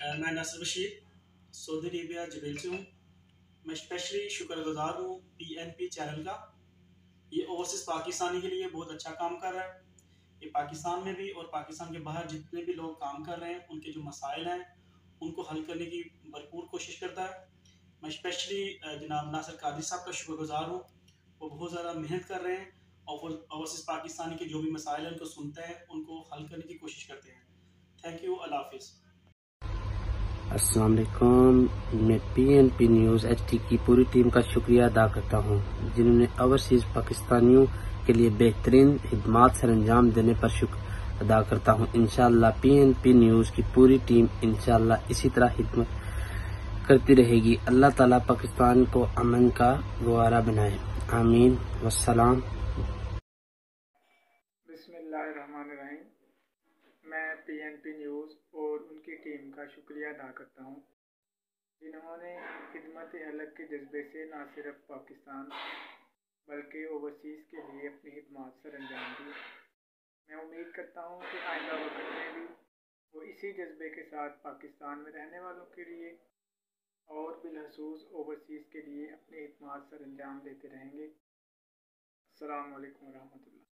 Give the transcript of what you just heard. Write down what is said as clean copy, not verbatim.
मैं नसर Bashir Saudi Arabia Zabeel से हूँ। मैं स्पेशली शुक्रगुजार हूँ PNP चैनल का। ये ओवरसीज़ पाकिस्तानी के लिए बहुत अच्छा काम कर रहा है। ये पाकिस्तान में भी और पाकिस्तान के बाहर जितने भी लोग काम कर रहे हैं उनके जो मसाइल हैं उनको हल करने की भरपूर कोशिश करता है। मैं स्पेशली जनाब नासिर कादरी साहब का शुक्रगुजार हूँ। वो बहुत ज़्यादा मेहनत कर रहे हैं और ओवरसीज़ पाकिस्तानी के जो भी मसाइल हैं उनको सुनते हैं, उनको हल करने की कोशिश करते हैं। थैंक यू, अल्लाह हाफिज़। अस्सलाम वालेकुम। मैं PNP न्यूज़ HD की पूरी टीम का शुक्रिया अदा करता हूँ, जिन्होंने ओवरसीज़ पाकिस्तानियों के लिए बेहतरीन खिदमात सर अंजाम देने पर शुक्र अदा करता हूँ। इंशाअल्लाह PNP न्यूज़ की पूरी टीम इंशाअल्लाह इसी तरह खिदमत करती रहेगी। अल्लाह ताला पाकिस्तान को अमन का गवारा बनाए, आमीन वस्सलाम। बिस्मिल्लाहिर्रहमानिर्रहीम। मैं PNP न्यूज़ और उनकी टीम का शुक्रिया अदा करता हूँ, जिन्होंने खिदमत हलक के जज्बे से न सिर्फ पाकिस्तान बल्कि ओवरसीज़ के लिए अपनी खिदमत सर अंजाम दी। मैं उम्मीद करता हूँ कि आइंदा वक्त में भी वो इसी जज्बे के साथ पाकिस्तान में रहने वालों के लिए और बिलखसूस ओवरसीज़ के लिए अपनी खिदमत सर अंजाम देते रहेंगे। अस्सलाम वालेकुम रहमतुल्लाह।